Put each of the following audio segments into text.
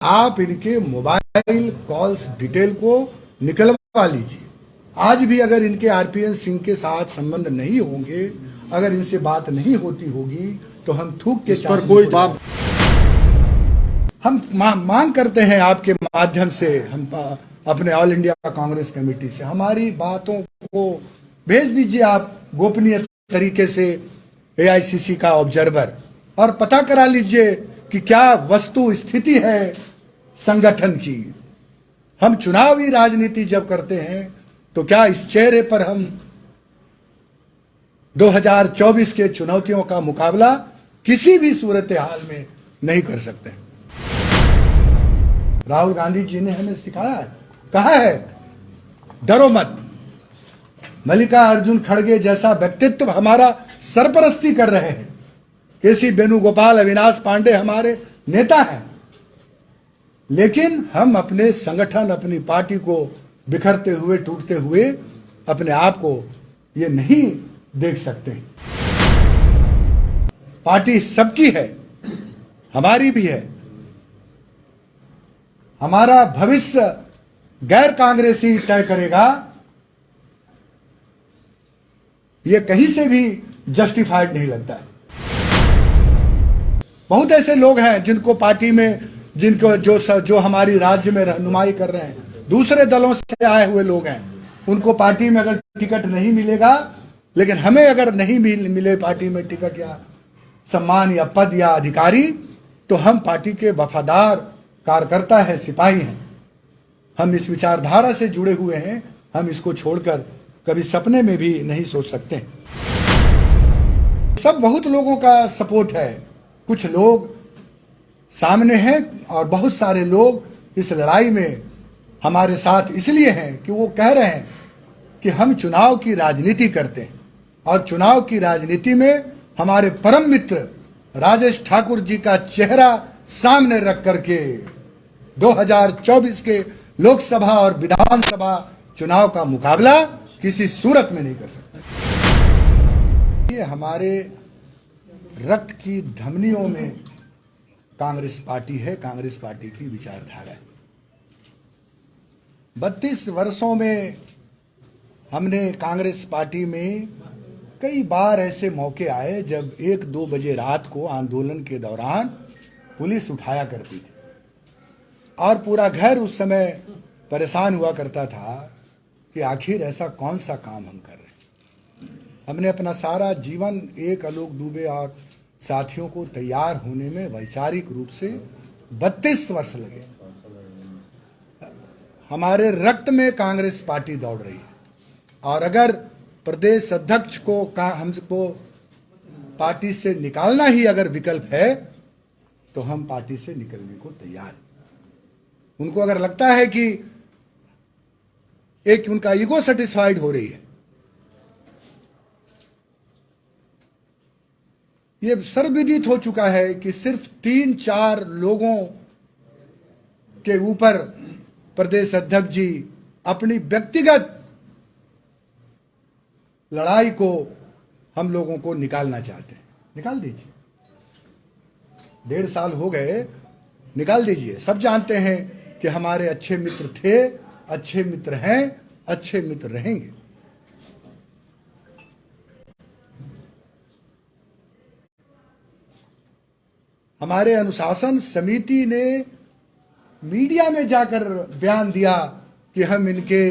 आप इनके mobile calls detail को निकलवा लीजिए। आज भी अगर इनके आरपीएन सिंह के साथ संबंध नहीं होंगे, अगर इनसे बात नहीं होती होगी, तो हम थूक के इस पर कोई जवाब हम मांग करते हैं आपके माध्यम से, हम अपने ऑल इंडिया कांग्रेस कमेटी से हमारी बातों को भेज दीजिए आप गोपनीय तरीके से एआईसीसी का ऑब्जर्वर, और पता करा लीजिए कि क्या वस्तु स्थिति है संगठन की। हम चुनावी राजनीति जब करते हैं तो क्या इस चेहरे पर हम 2024 के चुनौतियों का मुकाबला किसी भी सूरत हाल में नहीं कर सकते। राहुल गांधी जी ने हमें सिखाया है, कहा है डरो मत। मल्लिकार्जुन खड़गे जैसा व्यक्तित्व हमारा सरपरस्ती कर रहे हैं। केसी वेणुगोपाल, अविनाश पांडे हमारे नेता हैं, लेकिन हम अपने संगठन, अपनी पार्टी को बिखरते हुए, टूटते हुए अपने आप को ये नहीं देख सकते। पार्टी सबकी है, हमारी भी है। हमारा भविष्य गैर कांग्रेसी तय करेगा, ये कहीं से भी जस्टिफाइड नहीं लगता है। बहुत ऐसे लोग हैं जिनको पार्टी में, जिनको जो हमारी राज्य में रहनुमाई कर रहे हैं, दूसरे दलों से आए हुए लोग हैं, उनको पार्टी में अगर टिकट नहीं मिलेगा, लेकिन हमें अगर नहीं मिले पार्टी में टिकट या सम्मान या पद या अधिकारी, तो हम पार्टी के वफादार कार्यकर्ता है, सिपाही हैं। हम इस विचारधारा से जुड़े हुए हैं, हम इसको छोड़कर कभी सपने में भी नहीं सोच सकते। सब बहुत लोगों का सपोर्ट है, कुछ लोग सामने हैं और बहुत सारे लोग इस लड़ाई में हमारे साथ इसलिए हैं कि वो कह रहे हैं कि हम चुनाव की राजनीति करते हैं, और चुनाव की राजनीति में हमारे परम मित्र राजेश ठाकुर जी का चेहरा सामने रख करके 2024 के लोकसभा और विधानसभा चुनाव का मुकाबला किसी सूरत में नहीं कर सकते। ये हमारे रक्त की धमनियों में कांग्रेस पार्टी है, कांग्रेस पार्टी की विचारधारा है। 32 वर्षों में हमने कांग्रेस पार्टी में कई बार ऐसे मौके आए जब 1-2 बजे रात को आंदोलन के दौरान पुलिस उठाया करती थी, और पूरा घर उस समय परेशान हुआ करता था कि आखिर ऐसा कौन सा काम हम कर रहे हैं। हमने अपना सारा जीवन, एक आलोक दुबे और साथियों को तैयार होने में वैचारिक रूप से 32 वर्ष लगे। हमारे रक्त में कांग्रेस पार्टी दौड़ रही है, और अगर प्रदेश अध्यक्ष को हमको पार्टी से निकालना ही अगर विकल्प है, तो हम पार्टी से निकलने को तैयार हैं। उनको अगर लगता है कि एक उनका ईगो सेटिस्फाइड हो रही है, ये सर्वविदित हो चुका है कि सिर्फ 3-4 लोगों के ऊपर प्रदेश अध्यक्ष जी अपनी व्यक्तिगत लड़ाई को हम लोगों को निकालना चाहते हैं। निकाल दीजिए, 1.5 साल हो गए, निकाल दीजिए। सब जानते हैं कि हमारे अच्छे मित्र थे, अच्छे मित्र हैं, अच्छे मित्र रहेंगे। हमारे अनुशासन समिति ने मीडिया में जाकर बयान दिया कि हम इनके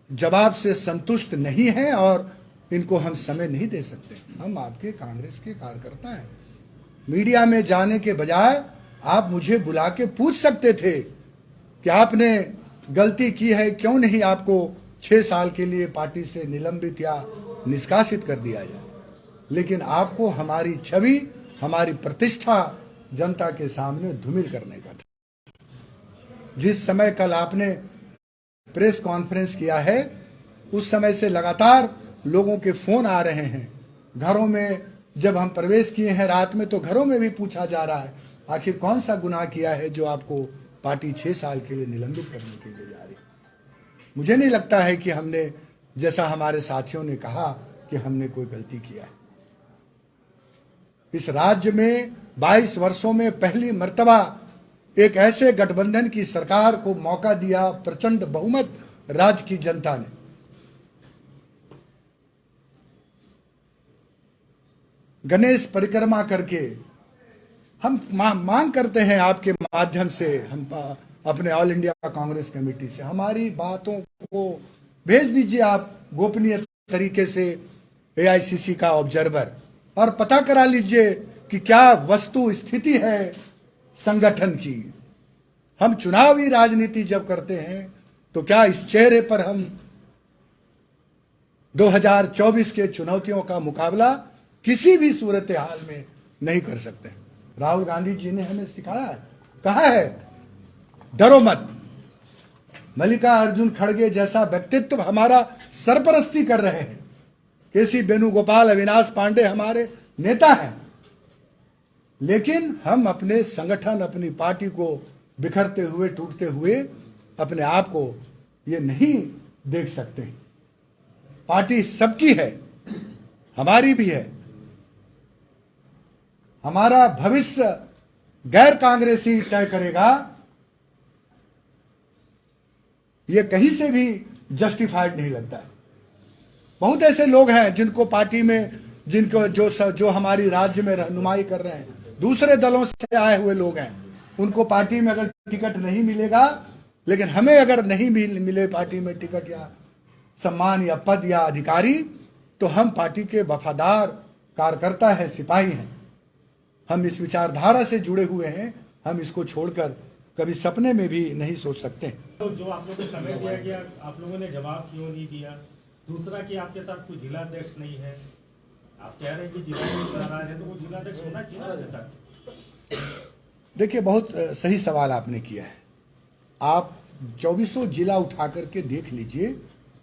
जवाब से संतुष्ट नहीं हैं और इनको हम समय नहीं दे सकते। हम आपके कांग्रेस के कार्यकर्ता हैं। मीडिया में जाने के बजाय आप मुझे बुला के पूछ सकते थे कि आपने गलती की है, क्यों नहीं आपको 6 साल के लिए पार्टी से निलंबित या निष्कासित कर दिया जाए। लेकिन आपको हमारी छवि, हमारी प्रतिष्ठा जनता के सामने धूमिल करने का था। जिस समय कल आपने प्रेस कॉन्फ्रेंस किया है, उस समय से लगातार लोगों के फोन आ रहे हैं। घरों में जब हम प्रवेश किए हैं रात में, तो घरों में भी पूछा जा रहा है आखिर कौन सा गुनाह किया है जो आपको पार्टी 6 साल के लिए निलंबित करने के लिए जा रही है। मुझे नहीं लगता है कि हमने, जैसा हमारे साथियों ने कहा, कि हमने कोई गलती किया है। इस राज्य में 22 वर्षों में पहली मर्तबा एक ऐसे गठबंधन की सरकार को मौका दिया, प्रचंड बहुमत राज्य की जनता ने। गणेश परिक्रमा करके हम मांग करते हैं आपके माध्यम से, हम अपने ऑल इंडिया कांग्रेस कमेटी से, हमारी बातों को भेज दीजिए आप गोपनीय तरीके से एआईसीसी का ऑब्जर्वर, और पता करा लीजिए कि क्या वस्तु स्थिति है संगठन की। हम चुनावी राजनीति जब करते हैं तो क्या इस चेहरे पर हम 2024 के चुनौतियों का मुकाबला किसी भी सूरत हाल में नहीं कर सकते। राहुल गांधी जी ने हमें सिखाया है, कहा है डरो मत। मल्लिकार्जुन खड़गे जैसा व्यक्तित्व हमारा सरपरस्ती कर रहे हैं। केसी वेणुगोपाल, अविनाश पांडे हमारे नेता हैं, लेकिन हम अपने संगठन, अपनी पार्टी को बिखरते हुए, टूटते हुए अपने आप को ये नहीं देख सकते। पार्टी सबकी है, हमारी भी है। हमारा भविष्य गैर कांग्रेसी तय करेगा, ये कहीं से भी जस्टिफाइड नहीं लगता है। बहुत ऐसे लोग हैं जिनको पार्टी में, जिनको जो हमारी राज्य में रहनुमाई कर रहे हैं, दूसरे दलों से आए हुए लोग हैं, उनको पार्टी में अगर टिकट नहीं मिलेगा, लेकिन हमें अगर नहीं मिले पार्टी में टिकट या सम्मान या पद या अधिकारी, तो हम पार्टी के वफादार कार्यकर्ता हैं, सिपाही हैं। हम इस विचारधारा से जुड़े हुए हैं, हम इसको छोड़कर कभी सपने में भी नहीं सोच सकते। तो जो आप लोगों को समय दिया गया, आप लोगों ने जवाब क्यों नहीं दिया? दूसरा कि आपके साथ कोई जिलाध्यक्ष नहीं है, आप कह रहे हैं कि जिलाध्यक्ष नाराज है, तो वो जिलाध्यक्ष होना चाहिए ना आपके साथ। देखिए, बहुत सही सवाल आपने किया है। आप 2400 जिला उठा करके देख लीजिए,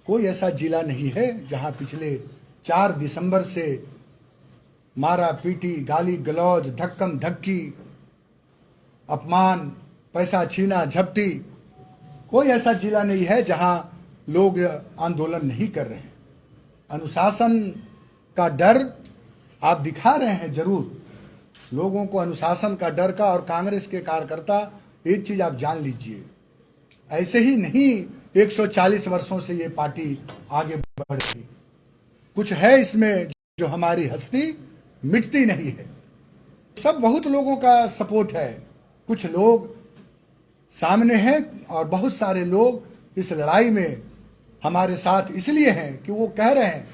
कोई ऐसा जिला नहीं है जहां पिछले 4 दिसंबर से मारा पीटी, गाली गलौज, धक्कम धक्की, अपमान, पैसा छीना झपटी, कोई ऐसा जिला नहीं है जहां लोग आंदोलन नहीं कर रहे हैं। अनुशासन का डर आप दिखा रहे हैं जरूर, लोगों को अनुशासन का डर का। और कांग्रेस के कार्यकर्ता, एक चीज आप जान लीजिए, ऐसे ही नहीं 140 वर्षों से ये पार्टी आगे बढ़ रही, कुछ है इसमें जो हमारी हस्ती मिटती नहीं है। सब बहुत लोगों का सपोर्ट है, कुछ लोग सामने हैं और बहुत सारे लोग इस लड़ाई में हमारे साथ इसलिए हैं कि वो कह रहे हैं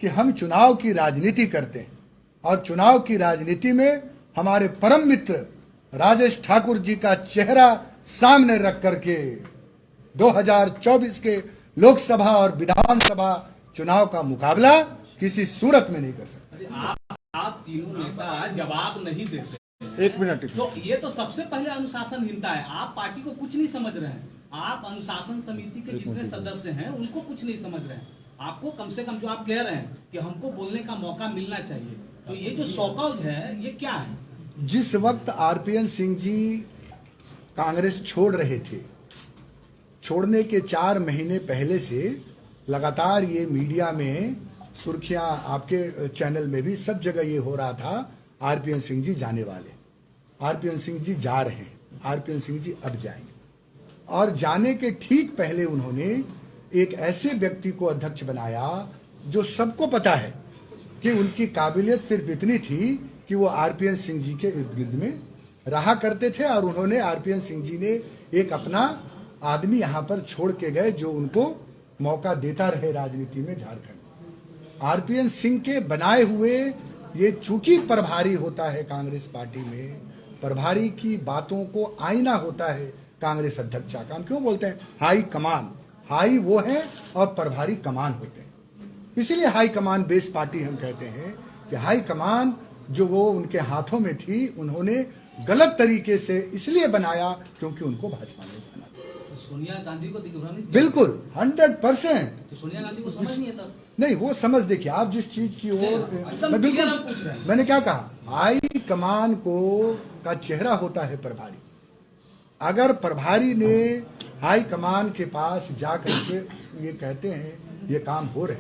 कि हम चुनाव की राजनीति करते हैं, और चुनाव की राजनीति में हमारे परम मित्र राजेश ठाकुर जी का चेहरा सामने रख करके 2024 के लोकसभा और विधानसभा चुनाव का मुकाबला किसी सूरत में नहीं कर सकते। आप तीनों नेता जवाब नहीं देते। एक मिनट। तो ये तो सबसे पहले अनुशासनहीनता है। आप पार्टी को कुछ नहीं समझ रहे हैं। आप अनुशासन समिति के जितने सदस्य हैं उनको कुछ नहीं समझ रहे हैं। आपको कम से कम, जो आप कह रहे हैं कि हमको बोलने का मौका मिलना चाहिए, तो ये जो शौकआउट है ये क्या है? जिस वक्त आरपीएन सिंह जी कांग्रेस छोड़ रहे थे, छोड़ने के 4 महीने पहले से लगातार ये मीडिया में सुर्खियां, आपके चैनल में भी सब जगह ये हो रहा था, आरपीएन सिंह जी जाने वाले, आरपीएन सिंह जी जा रहे हैं, आरपीएन सिंह जी अब जाएंगे। और जाने के ठीक पहले उन्होंने एक ऐसे व्यक्ति को अध्यक्ष बनाया जो सबको पता है कि उनकी काबिलियत सिर्फ इतनी थी कि वो आरपीएन सिंह जी के इर्द गिर्द में रहा करते थे, और उन्होंने, आरपीएन सिंह जी ने एक अपना आदमी यहाँ पर छोड़ के गए जो उनको मौका देता रहे राजनीति में झारखंड। आरपीएन सिंह के बनाए हुए, ये चूंकि प्रभारी होता है कांग्रेस पार्टी में, प्रभारी की बातों को आईना होता है कांग्रेस अध्यक्ष का। हम क्यों बोलते हैं हाई कमान? हाई वो है और प्रभारी कमान होते हैं, इसीलिए हाई कमान बेस्ड पार्टी हम कहते हैं कि हाई कमान जो वो उनके हाथों में थी, उन्होंने गलत तरीके से इसलिए बनाया क्योंकि उनको भाजपा में जाना था। तो सोनिया गांधी को दिग्भ्रमित, बिल्कुल 100%। तो सोनिया गांधी को समझ नहीं है तब? नहीं, वो समझ, देखिए आप जिस चीज की ओर, मैं बिल्कुल, पूछ रहे हैं। मैंने क्या कहा, हाई कमान को का चेहरा होता है प्रभारी। अगर प्रभारी ने हाई कमान के पास जा करके ये कहते हैं ये काम हो रहे,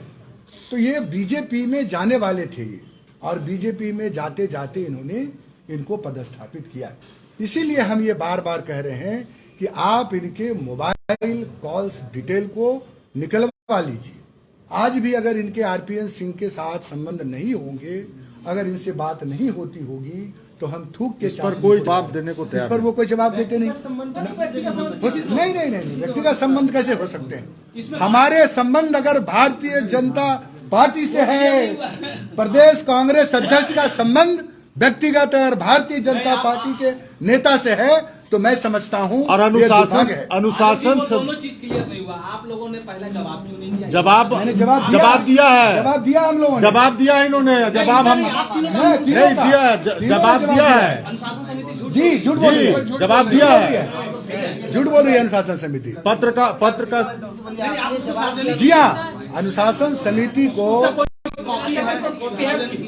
तो ये बीजेपी में जाने वाले थे ये, और बीजेपी में जाते जाते इन्होंने इनको पदस्थापित किया। इसीलिए हम ये बार बार कह रहे हैं कि आप इनके मोबाइल कॉल्स डिटेल को निकलवा लीजिए। आज भी अगर इनके आरपीएन सिंह के साथ संबंध नहीं होंगे, अगर इनसे बात नहीं होती होगी, तो हम थूक के इस पर कोई जवाब देने को तैयार इस पर वो कोई जवाब देते नहीं। नहीं, व्यक्तिगत संबंध कैसे हो सकते हैं? हमारे संबंध अगर भारतीय जनता पार्टी से है, प्रदेश कांग्रेस अध्यक्ष का संबंध व्यक्तिगत और भारतीय जनता पार्टी के नेता से है, तो मैं समझता हूं और अनुशासन दोनों चीज क्लियर नहीं हुआ। आप लोगों ने पहला जवाब क्यों नहीं दिया? मैंने जवाब दिया है, जवाब दिया हम लोगों ने, जवाब दिया इन्होंने, जवाब हम नहीं दिया है, जवाब दिया है अनुशासन समिति जी, झूठ बोल रही है, जवाब दिया है, झूठ बोल रही है अनुशासन समिति। पत्र का जी हाँ, अनुशासन समिति को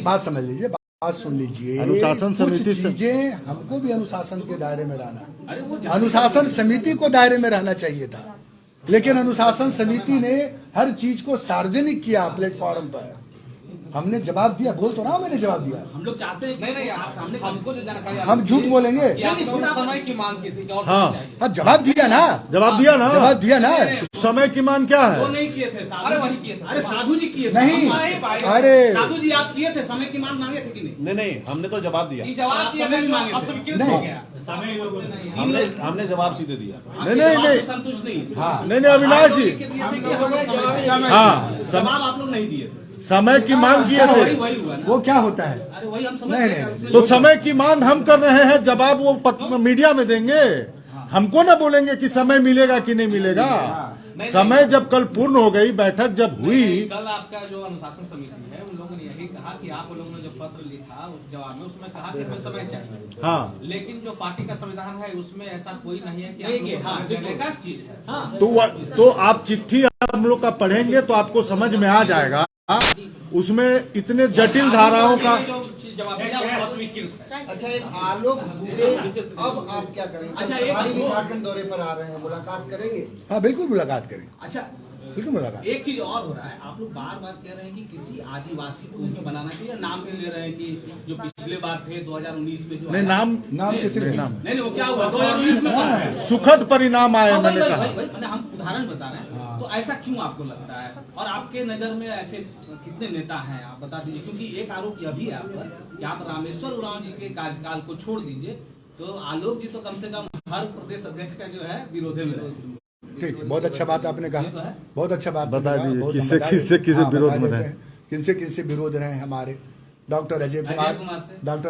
बात समझ लीजिए, बात सुन लीजिए। अनुशासन समिति से चीजें हमको भी अनुशासन के दायरे में रहना, अनुशासन समिति को दायरे में रहना चाहिए था, लेकिन अनुशासन समिति ने हर चीज को सार्वजनिक किया प्लेटफॉर्म पर। हमने जवाब दिया, बोल तो रहा हूं, मैंने जवाब दिया। हम लोग चाहते हैं नहीं आप सामने हमको जो जानकारी हम झूठ बोलेंगे? समय की मांग की थी। हाँ, जवाब दिया ना, जवाब दिया ना। समय की मांग क्या है? वो नहीं किए थे, साधु जी किए थे। अरे साधु जी किए थे। नहीं, अरे साधु जी आप किए थे, समय की मांग मांगे थे कि नहीं? नहीं, हमने तो जवाब दिया। जवाब समय की मांगे हमने जवाब सीधे दिया। नहीं संतुष्ट नहीं। नहीं अविनाश जी, हाँ, जवाब आप लोग नहीं दिए थे, समय की मांग किए थे। वही हुआ ना। वो क्या होता है? अरे वही हम समझ नहीं, तो समय की मांग हम कर रहे हैं, जवाब वो मीडिया में देंगे, हमको ना बोलेंगे कि समय मिलेगा कि नहीं मिलेगा। समय जब कल पूर्ण हो गई, बैठक जब हुई, कल आपका जो अनुशासन समिति है, उन लोगों ने यही कहा कि आप लोगों ने जो पत्र लिखा उस जवाब में, उसमें कहा कि हमें समय चाहिए। हाँ, लेकिन जो पार्टी का संविधान है उसमें ऐसा कोई नहीं है कि आप लोगों को समय देने का चीज है। हाँ। तो आप चिट्ठी हम लोग का पढ़ेंगे तो आपको समझ में आ जाएगा, उसमें इतने जटिल धाराओं का जवाब दिया वो अस्वीकृत है। अच्छा, एक आलोक दुबे, अब आप क्या करेंगे? अच्छा, एक हाल ही में झारखंड दौरे पर आ रहे हैं, मुलाकात करेंगे? हाँ बिल्कुल मुलाकात करें, अच्छा, बिल्कुल मुलाकात। एक चीज और हो रहा है, आप लोग बार बार कह रहे हैं कि किसी आदिवासी को भी बनाना चाहिए, नाम भी ले रहे हैं कि जो पिछले बार थे 2019 में जो नहीं, नाम किसी ने नाम नहीं वो क्या हुआ 2019 में सुखद परिणाम आए, हाँ, मैंने वही, कहा। वही, वही, हम उदाहरण बता रहे हैं। तो ऐसा क्यों आपको लगता है, और आपके नजर में ऐसे कितने नेता हैं, आप बता दीजिए। क्योंकि एक आरोप यह भी है आप पर कि आप रामेश्वर उरांव जी के कार्यकाल को छोड़ दीजिए, तो आलोक जी तो कम से कम हर प्रदेश अध्यक्ष का जो है विरोधे में रहे। ठीक, बहुत अच्छा बात आपने कहा, बहुत अच्छा बात बता दीजिए किससे विरोध में रहे, किनसे विरोध रहे हमारे। डॉक्टर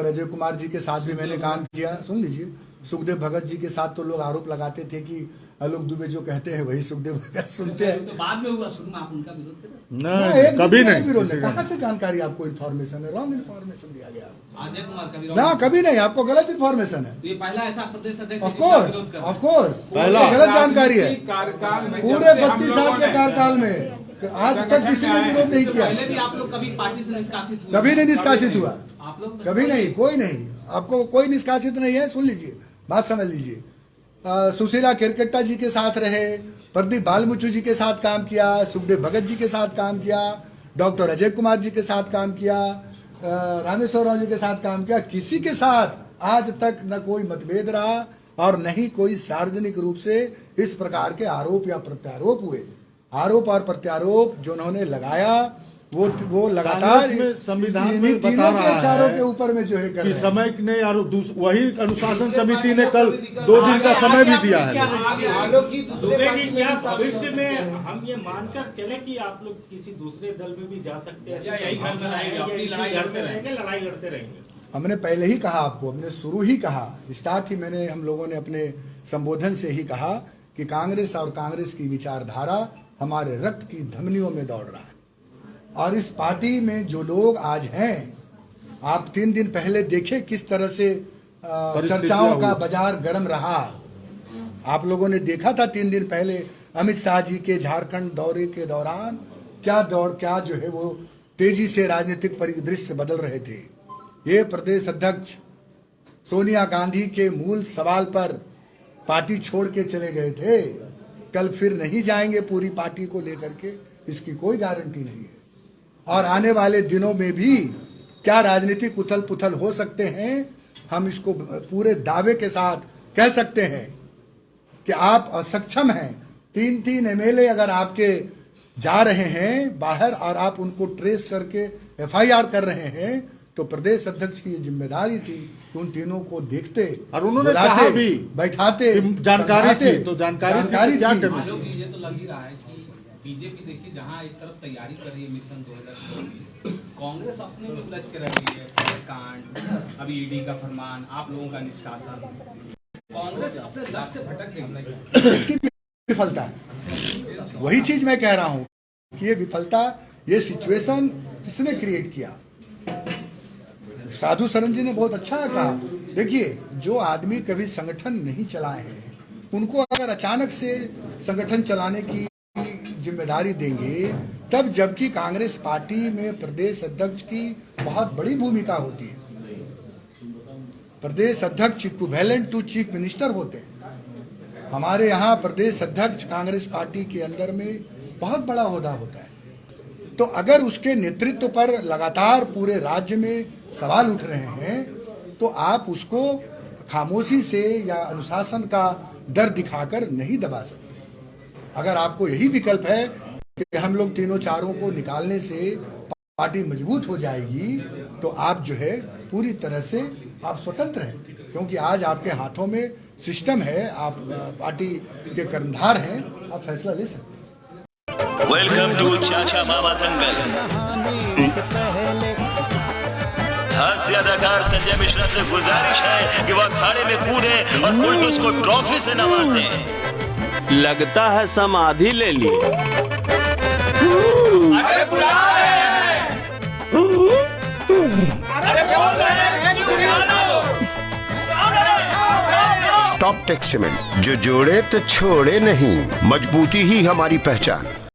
अजय कुमार जी के साथ भी मैंने काम किया। सुन लीजिए, सुखदेव भगत जी के साथ तो लोग आरोप लगाते थे कि आलोक दुबे जो कहते हैं वही सुखदेव भगत सुनते हैं। तो बाद में हुआ शुरू में आप उनका विरोध करें? नहीं, कभी नहीं। कहाँ से जानकारी आपको इन्फॉर्मेशन है? रॉन्ग इन्फॉर्मेशन दिया गया अजय कुमार का विरोध ना, कभी नहीं, आपको गलत इन्फॉर्मेशन है। ये पहला ऐसा प्रदेश अध्यक्ष ऑफ कोर्स पहला गलत जानकारी है। पूरे 32 साल के कार्यकाल में आज तक किसी ने विरोध नहीं किया। पहले भी आप लोग कभी पार्टी से निष्कासित हुए? कभी नहीं निष्कासित हुआ, आप लोग कभी नहीं, कोई नहीं, आपको कोई निष्कासित नहीं है। सुन लीजिए, बात समझ लीजिए। सुशीला केरकेट्टा जी के साथ रहे, प्रदीप बालमुचु जी के साथ काम किया, सुखदेव भगत जी के साथ काम किया, डॉक्टर अजय कुमार जी के साथ काम किया, रामेश्वर राव जी के साथ काम किया। किसी के साथ आज तक न कोई मतभेद रहा और न ही कोई सार्वजनिक रूप से इस प्रकार के आरोप या प्रत्यारोप हुए। आरोप और प्रत्यारोप जो उन्होंने लगाया वो लगातार संविधान में बता रहा चारों है के ऊपर में जो है कि समय ने और वही अनुशासन समिति ने कल 2 दिन का समय भी दिया है। आलोक जी दुबे की क्या भविष्य में हम ये मानकर चले कि आप लोग किसी दूसरे दल में भी जा सकते हैं? यही घर में रहेंगे, अपनी लड़ाई लड़ते रहेंगे, लड़ाई लड़ते रहेंगे। हमने पहले ही कहा आपको, हमने शुरू ही कहा, स्टार्ट ही मैंने हम लोगों ने अपने संबोधन से ही कहा कि कांग्रेस और कांग्रेस की विचारधारा हमारे रक्त की धमनियों में दौड़ रहा है। और इस पार्टी में जो लोग आज हैं, आप 3 दिन पहले देखे किस तरह से चर्चाओं का बाजार गर्म रहा। आप लोगों ने देखा था 3 दिन पहले अमित शाह जी के झारखंड दौरे के दौरान क्या जो है वो तेजी से राजनीतिक परिदृश्य बदल रहे थे। ये प्रदेश अध्यक्ष सोनिया गांधी के मूल सवाल पर पार्टी छोड़ के चले गए थे, कल फिर नहीं जाएंगे पूरी पार्टी को लेकर के, इसकी कोई गारंटी नहीं है। और आने वाले दिनों में भी क्या राजनीतिक उथल पुथल हो सकते हैं, हम इसको पूरे दावे के साथ कह सकते हैं कि आप सक्षम हैं। 3 एमएलए अगर आपके जा रहे हैं बाहर और आप उनको ट्रेस करके एफआईआर कर रहे हैं, तो प्रदेश अध्यक्ष की ये जिम्मेदारी थी कि उन तीनों को देखते और उन्होंने बुलाते, कहा भी बैठाते, जानकारी समझाते। थी, तो जानकारी थी, क्या थी। करना? आलोक जी, ये तो लग ही रहा है कि बीजेपी देखिए जहां एक तरफ तैयारी कर रही है मिशन 2024, कांग्रेस अपने में उलझ के रह गई है। पुलिस कांड, अभी ईडी का फरमान, आप लोगों का निष्कासन, कांग्रेस अपने लक्ष्य से भटक गई है। इसकी विफलता है, वही चीज मैं कह रहा हूं कि ये विफलता, ये सिचुएशन किसने क्रिएट किया? साधु सरन जी ने बहुत अच्छा कहा। देखिए, जो आदमी कभी संगठन नहीं चलाए हैं, उनको अगर अचानक से संगठन चलाने की जिम्मेदारी देंगे, तब जबकि कांग्रेस पार्टी में प्रदेश अध्यक्ष की बहुत बड़ी भूमिका होती है। प्रदेश अध्यक्ष इक्विवेलेंट टू चीफ मिनिस्टर होते हैं। हमारे यहाँ प्रदेश अध्यक्ष कांग्रेस पार्टी के अंदर में बहुत बड़ा ओहदा होता है। तो अगर उसके नेतृत्व पर लगातार पूरे राज्य में सवाल उठ रहे हैं, तो आप उसको खामोशी से या अनुशासन का डर दिखाकर नहीं दबा सकते। अगर आपको यही विकल्प है कि हम लोग तीनों चारों को निकालने से पार्टी मजबूत हो जाएगी, तो आप जो है पूरी तरह से आप स्वतंत्र हैं, क्योंकि आज आपके हाथों में सिस्टम है, आप पार्टी के कर्णधार हैं, आप फैसला ले सकते हैं। वेलकम टू चाचा मामा दंगल। हास्य अदाकार संजय मिश्रा से गुजारिश है कि वह अखाड़े में कूदे और फुलटूस को ट्रॉफी से नवाजे। लगता है समाधि ले ली। अरे बुला रहे हैं। अरे बोल रहे हैं कि बुला लो। टॉप टेक सीमेंट, जो जोड़े तो छोड़े नहीं, मजबूती ही हमारी पहचान।